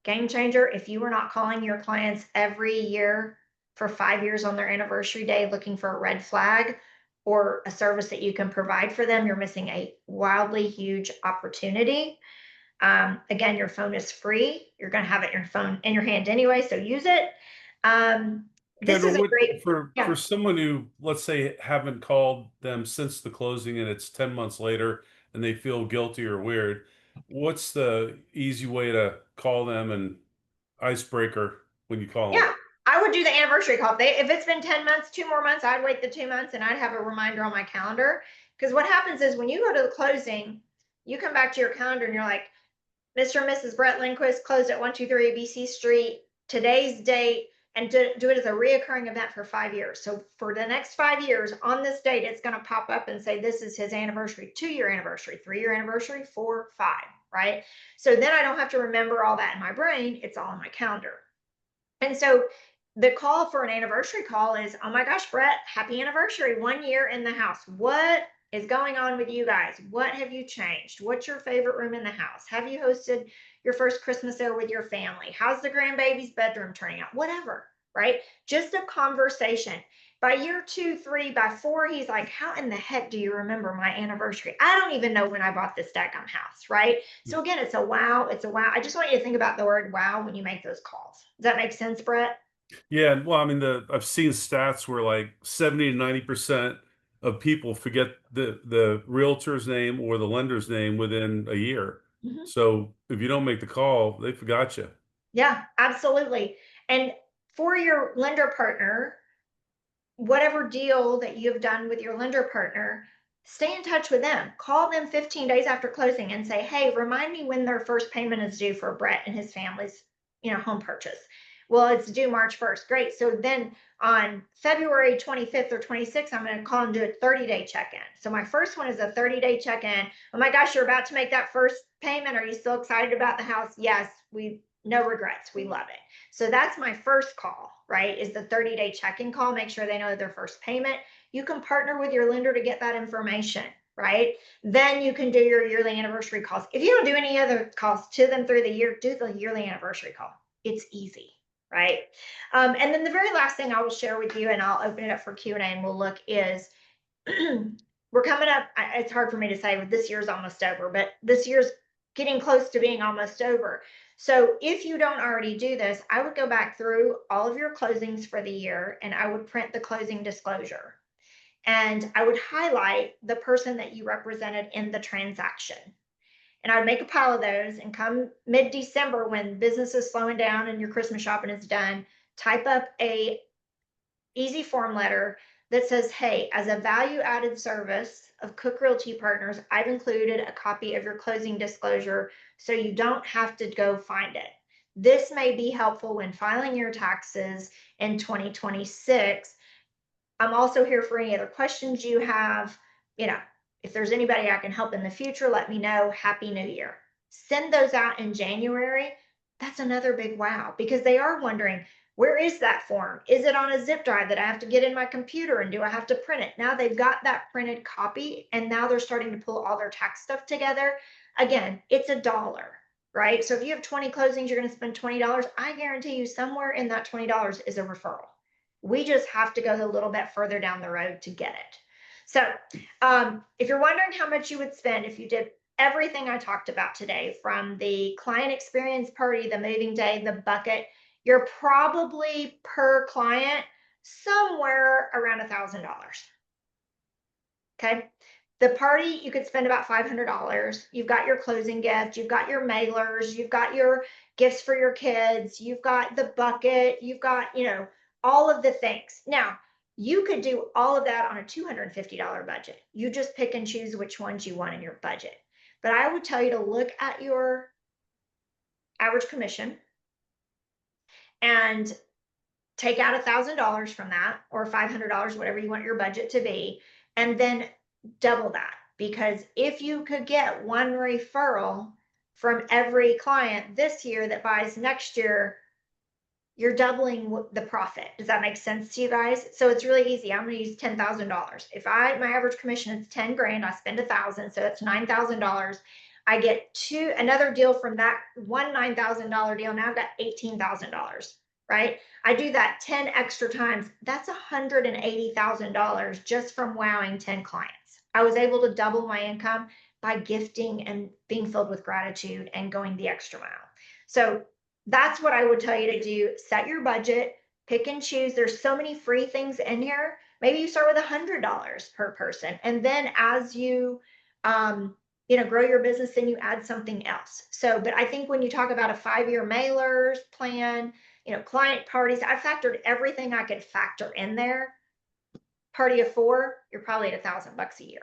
game changer. If you were not calling your clients every year for 5 years on their anniversary day looking for a red flag or a service that you can provide for them, you're missing a wildly huge opportunity. Again, your phone is free. You're going to have it in your hand anyway, so use it. This Kendra, is a what great, for yeah. someone who, let's say, haven't called them since the closing and it's 10 months later and they feel guilty or weird, what's the easy way to call them and icebreaker when you call them? Yeah, I would do the anniversary call. If it's been 10 months, 2 more months, I'd wait the 2 months and I'd have a reminder on my calendar. Because what happens is when you go to the closing, you come back to your calendar and you're like, Mr. and Mrs. Brett Lindquist closed at 123 BC Street, today's date, and do it as a reoccurring event for 5 years. So for the next 5 years, on this date, it's going to pop up and say, this is his anniversary, 2 year anniversary, 3 year anniversary, 4, 5, right? So then I don't have to remember all that in my brain. It's all in my calendar. And so the call for an anniversary call is, oh my gosh, Brett, happy anniversary, 1 year in the house. What is going on with you guys? What have you changed? What's your favorite room in the house? Have you hosted your first Christmas there with your family? How's the grandbaby's bedroom turning out? Whatever, right? Just a conversation. By year 2, 3, by 4, he's like, how in the heck do you remember my anniversary? I don't even know when I bought this daggone house, right? So again, it's a wow. It's a wow. I just want you to think about the word wow when you make those calls. Does that make sense, Brett? Yeah, well, I mean, I've seen stats where like 70 to 90% of people forget the realtor's name or the lender's name within a year. Mhm. So if you don't make the call, they forgot you. Yeah, absolutely. And for your lender partner, whatever deal that you have done with your lender partner, stay in touch with them. Call them 15 days after closing and say, hey, remind me when their first payment is due for Brett and his family's, home purchase. Well, it's due March 1st. Great. So then on February 25th or 26th, I'm going to call and do a 30-day check-in. So my first one is a 30-day check-in. Oh my gosh, you're about to make that first payment. Are you still excited about the house? Yes, we no regrets. We love it. So that's my first call, right? Is the 30-day check-in call. Make sure they know their first payment. You can partner with your lender to get that information, right? Then you can do your yearly anniversary calls. If you don't do any other calls to them through the year, do the yearly anniversary call. It's easy, right? And then the very last thing I will share with you, and I'll open it up for Q&A and we'll look, is we're coming up. It's hard for me to say, but this year's almost over, but this year's getting close to being almost over. So if you don't already do this, I would go back through all of your closings for the year and I would print the closing disclosure. And I would highlight the person that you represented in the transaction. And I would make a pile of those, and come mid-December when business is slowing down and your Christmas shopping is done, type up a easy form letter that says, hey, as a value added service of Cooke Realty Partners, I've included a copy of your closing disclosure so you don't have to go find it. This may be helpful when filing your taxes in 2026. I'm also here for any other questions you have. If there's anybody I can help in the future, let me know. Happy New Year. Send those out in January. That's another big wow, because they are wondering, where is that form? Is it on a zip drive that I have to get in my computer, and do I have to print it? Now they've got that printed copy, and now they're starting to pull all their tax stuff together. Again, it's $1, right? So if you have 20 closings, you're going to spend $20. I guarantee you somewhere in that $20 is a referral. We just have to go a little bit further down the road to get it. So if you're wondering how much you would spend if you did everything I talked about today, from the client experience party, the moving day, the bucket, you're probably per client somewhere around $1,000. Okay. The party, you could spend about $500. You've got your closing gift, you've got your mailers, you've got your gifts for your kids, you've got the bucket, you've got, all of the things. Now, you could do all of that on a $250 budget. You just pick and choose which ones you want in your budget. But I would tell you to look at your average commission and take out $1,000 from that, or $500, whatever you want your budget to be, and then double that. Because if you could get one referral from every client this year that buys next year, you're doubling the profit. Does that make sense to you guys? So it's really easy. I'm going to use $10,000. If my average commission is 10 grand, I spend 1,000, so that's $9,000. I get another deal from that one $9,000 deal. Now I've got $18,000, right? I do that 10 extra times. That's $180,000 just from wowing 10 clients. I was able to double my income by gifting and being filled with gratitude and going the extra mile. So that's what I would tell you to do. Set your budget, pick and choose. There's so many free things in here. Maybe you start with $100 per person. And then as you, grow your business, then you add something else. So, but I think when you talk about a 5-year mailers plan, client parties, I factored everything I could factor in there. Party of 4, you're probably at $1,000 a year.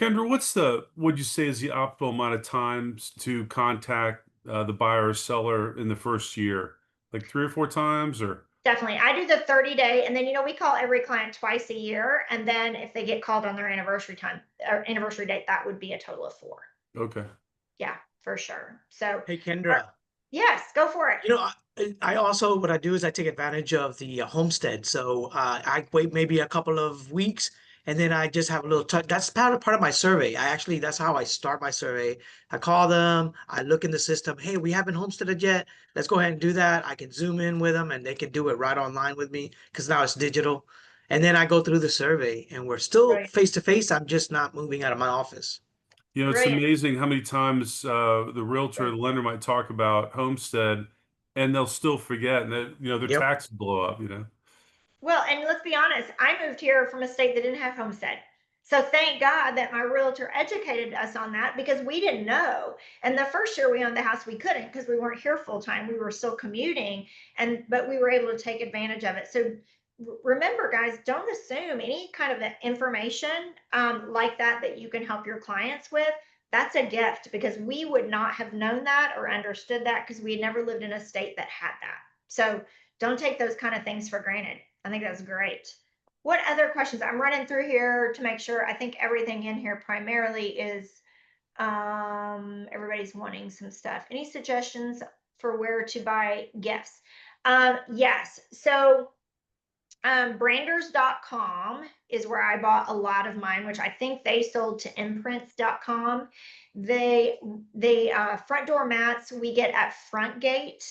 Kendra, would you say is the optimal amount of times to contact the buyer or seller in the first year? Like 3 or 4 times, or? Definitely. I do the 30-day, and then, we call every client twice a year. And then if they get called on their anniversary time or anniversary date, that would be a total of 4. Okay. Yeah, for sure. So, Hey, Kendra. yes, go for it. I also, what I do is I take advantage of the homestead. So I wait maybe a couple of weeks and then I just have a little touch. That's part of my survey. That's how I start my survey. I call them, I look in the system. Hey, we haven't homesteaded yet. Let's go ahead and do that. I can zoom in with them and they can do it right online with me because now it's digital. And then I go through the survey and we're still Right. face to face. I'm just not moving out of my office. It's Brilliant. amazing how many times the realtor, the Right. lender might talk about homestead, and they'll still forget, and that their Yep. taxes blow up. Well, and let's be honest, I moved here from a state that didn't have homestead. So thank God that my realtor educated us on that because we didn't know. And the first year we owned the house, we couldn't because we weren't here full time. We were still commuting, but we were able to take advantage of it. So remember, guys, don't assume any kind of information like that you can help your clients with. That's a gift because we would not have known that or understood that because we had never lived in a state that had that. So don't take those kind of things for granted. I think that's great. What other questions? I'm running through here to make sure. I think everything in here primarily is everybody's wanting some stuff. Any suggestions for where to buy gifts? Yes. So branders.com is where I bought a lot of mine, which I think they sold to imprints.com. They front door mats we get at Frontgate.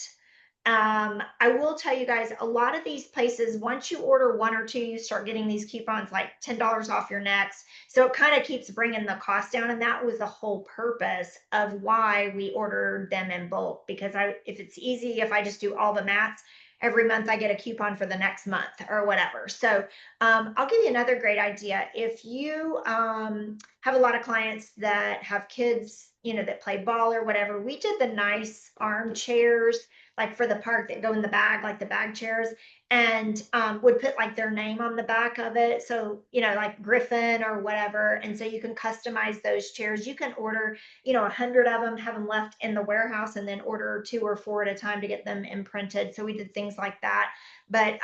I will tell you guys, a lot of these places, once you order one or two, you start getting these coupons like $10 off your next. So it kind of keeps bringing the cost down. And that was the whole purpose of why we ordered them in bulk. Because if it's easy, if I just do all the mats, every month I get a coupon for the next month or whatever. So I'll give you another great idea. If you have a lot of clients that have kids, that play ball or whatever, we did the nice armchairs like for the park that go in the bag, like the bag chairs, and would put like their name on the back of it. So, like Griffin or whatever. And so you can customize those chairs. You can order, 100 of them, have them left in the warehouse, and then order 2 or 4 at a time to get them imprinted. So we did things like that. But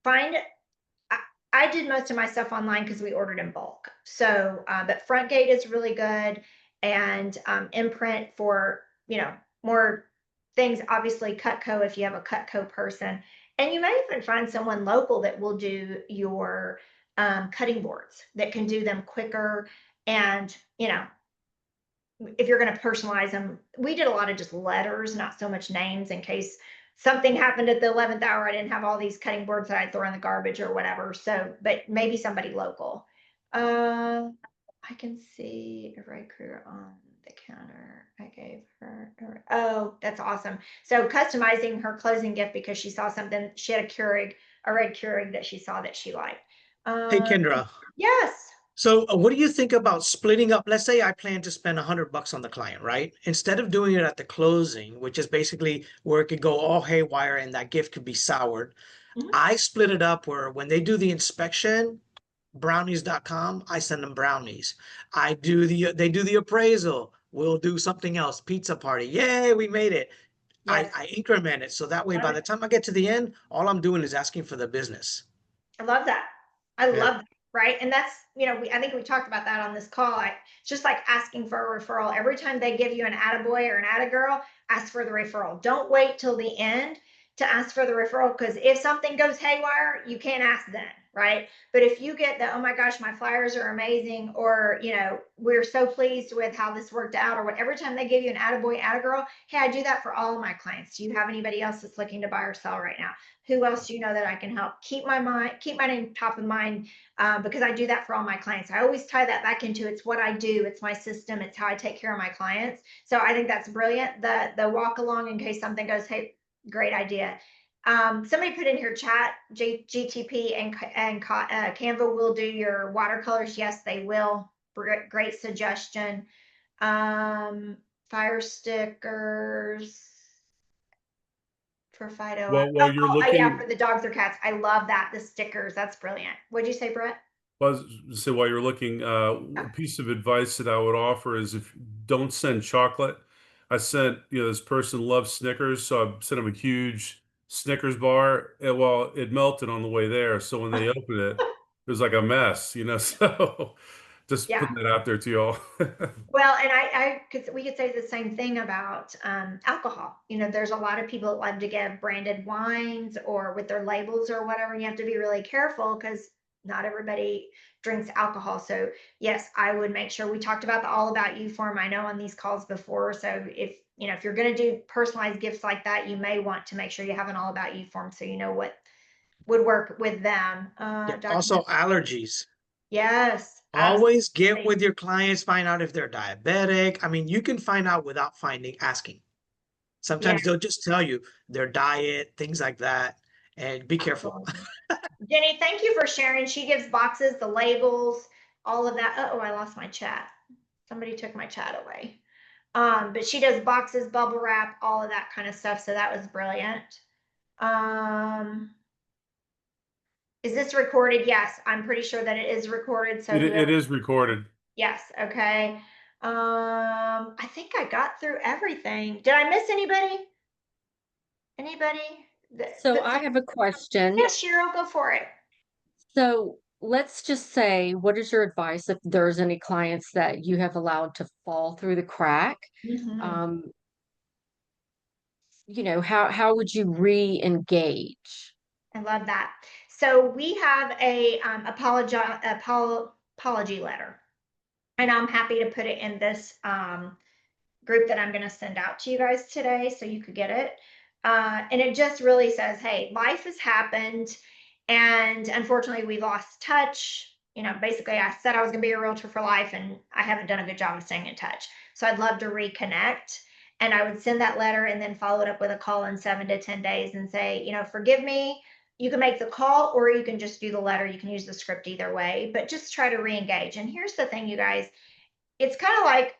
find I did most of my stuff online because we ordered in bulk. So, but Frontgate is really good, and Imprint for more things. Obviously, Cutco if you have a Cutco person, and you may even find someone local that will do your cutting boards that can do them quicker. And if you're going to personalize them, we did a lot of just letters, not so much names, in case something happened at the 11th hour. I didn't have all these cutting boards that I'd throw in the garbage or whatever. So, but maybe somebody local. I can see a red crew on the counter. I gave her. Oh, that's awesome. So customizing her closing gift because she saw something. She had a red Keurig that she saw that she liked. Hey, Kendra. Yes. So what do you think about splitting up? Let's say I plan to spend $100 on the client, right? Instead of doing it at the closing, which is basically where it could go all haywire and that gift could be soured, I split it up where when they do the inspection, brownies.com, I send them brownies. They do the appraisal. We'll do something else. Pizza party. Yay, we made it. Yes. I increment it. So that way, by the time I get to the end, all I'm doing is asking for the business. I love that. I Yeah. love that. Right. And that's, I think we talked about that on this call. It's just like asking for a referral. Every time they give you an attaboy or an attagirl, ask for the referral. Don't wait till the end to ask for the referral, because if something goes haywire, you can't ask then. Right. But if you get the, oh my gosh, my flyers are amazing, or, we're so pleased with how this worked out, or what, every time they give you an attaboy, attagirl, hey, I do that for all of my clients. Do you have anybody else that's looking to buy or sell right now? Who else do you know that I can help? Keep my name top of mind, because I do that for all my clients. I always tie that back into it's what I do. It's my system. It's how I take care of my clients. So I think that's brilliant. The walk along in case something goes, hey, great idea. Somebody put in here chat, GTP and Canva will do your watercolors. Yes, they will. Great suggestion. Fire stickers for Fido. While you're Yeah, looking, for the dogs or cats. I love that. The stickers. That's brilliant. What'd you say, Brett? so while you're looking, a piece of advice that I would offer is if don't send chocolate. I sent, this person loves Snickers, so I sent him a huge Snickers bar. And well, it melted on the way there, so when they opened it, it was like a mess, So just Yeah. putting that out there to y'all. Well, and we could say the same thing about alcohol. There's a lot of people that love to give branded wines or with their labels or whatever, and you have to be really careful because not everybody drinks alcohol. So yes, I would make sure we talked about the All About You form. I know on these calls before. So if you're going to do personalized gifts like that, you may want to make sure you have an All About You form so you know what would work with them. Yeah. Also, allergies. Yes, Always get absolutely. with your clients, find out if they're diabetic. I mean, you can find out without asking. Yeah. Sometimes they'll just tell you their diet, things like that, and be careful. Absolutely. Jenny, thank you for sharing. She gives boxes, the labels, all of that. Oh, I lost my chat. Somebody took my chat away. But she does boxes, bubble wrap, all of that kind of stuff. So that was brilliant. Is this recorded? Yes, I'm pretty sure that it is recorded. So It is recorded. yes, okay. I think I got through everything. Did I miss anybody? Anybody? So I have a question. Yes, Cheryl, go for it. So let's just say, what is your advice if there's any clients that you have allowed to fall through the crack? Mhm. How would you re-engage? I love that. So we have a apology letter, and I'm happy to put it in this group that I'm going to send out to you guys today so you could get it. And it just really says, hey, life has happened. And unfortunately, we lost touch. Basically, I said I was going to be a realtor for life, and I haven't done a good job of staying in touch. So I'd love to reconnect. And I would send that letter and then follow it up with a call in 7 to 10 days and say, forgive me. You can make the call or you can just do the letter. You can use the script either way, but just try to re engage. And here's the thing, you guys, it's kind of like,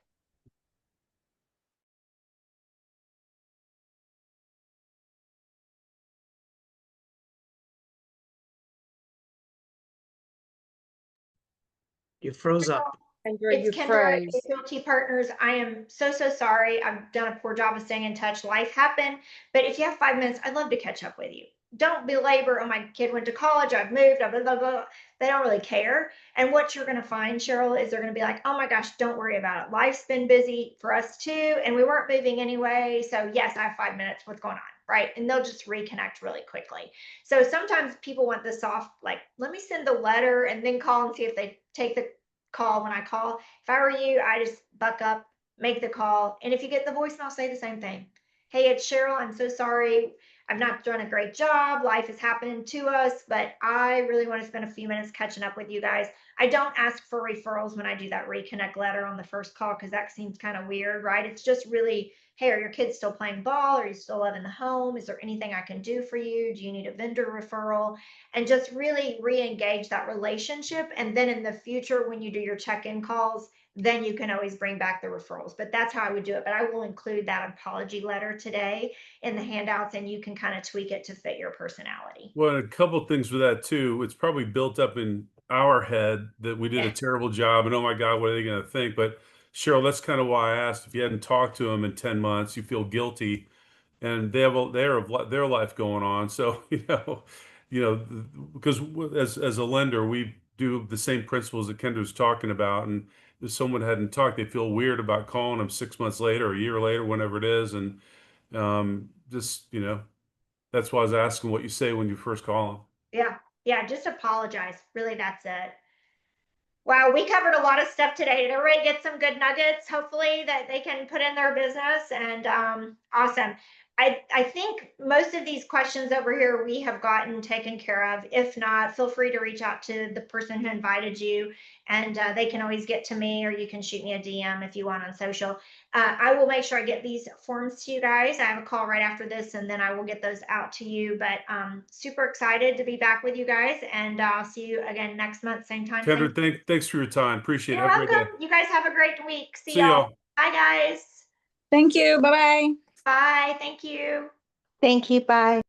You froze up. Kendra, it's you Kendra at froze. Realty Partners. I am so sorry. I've done a poor job of staying in touch. Life happened. But if you have 5 minutes, I'd love to catch up with you. Don't belabor, oh, my kid went to college, I've moved, blah, blah, blah. They don't really care. And what you're going to find, Cheryl, is they're going to be like, oh my gosh, don't worry about it. Life's been busy for us too. And we weren't moving anyway. So yes, I have 5 minutes. What's going on? Right. And they'll just reconnect really quickly. So sometimes people want the soft, like, let me send the letter and then call and see if they take the call when I call. If I were you, I just buck up, make the call. And if you get the voicemail, say the same thing. Hey, it's Cheryl. I'm so sorry. I've not done a great job. Life is happening to us, but I really want to spend a few minutes catching up with you guys. I don't ask for referrals when I do that reconnect letter on the first call because that seems kind of weird, right? It's just really, hey, are your kids still playing ball? Are you still loving the home? Is there anything I can do for you? Do you need a vendor referral? And just really re-engage that relationship. And then in the future, when you do your check-in calls, then you can always bring back the referrals. But that's how I would do it. But I will include that apology letter today in the handouts, and you can kind of tweak it to fit your personality. Well, and a couple of things with that too. It's probably built up in our head that we did a terrible job, and oh my God, what are they going to think? But Cheryl, that's kind of why I asked if you hadn't talked to them in 10 months, you feel guilty, and they have their life going on. So because as a lender, we do the same principles that Kendra's talking about, and if someone hadn't talked, they feel weird about calling them 6 months later, or a year later, whenever it is, and just that's why I was asking what you say when you first call them. Yeah, just apologize. Really, that's it. Wow, we covered a lot of stuff today. Did everybody get some good nuggets, hopefully, that they can put in their business? And awesome. I think most of these questions over here we have gotten taken care of. If not, feel free to reach out to the person who invited you, and they can always get to me, or you can shoot me a DM if you want on social. I will make sure I get these forms to you guys. I have a call right after this, and then I will get those out to you. But super excited to be back with you guys, and I'll see you again next month, same time, same. Kendra, thanks for your time. Appreciate it. You're Have a great welcome. day. You guys have a great week. See See y'all. y'all. Bye, guys. Thank you. Bye-bye. Bye. Thank you. Thank you. Bye.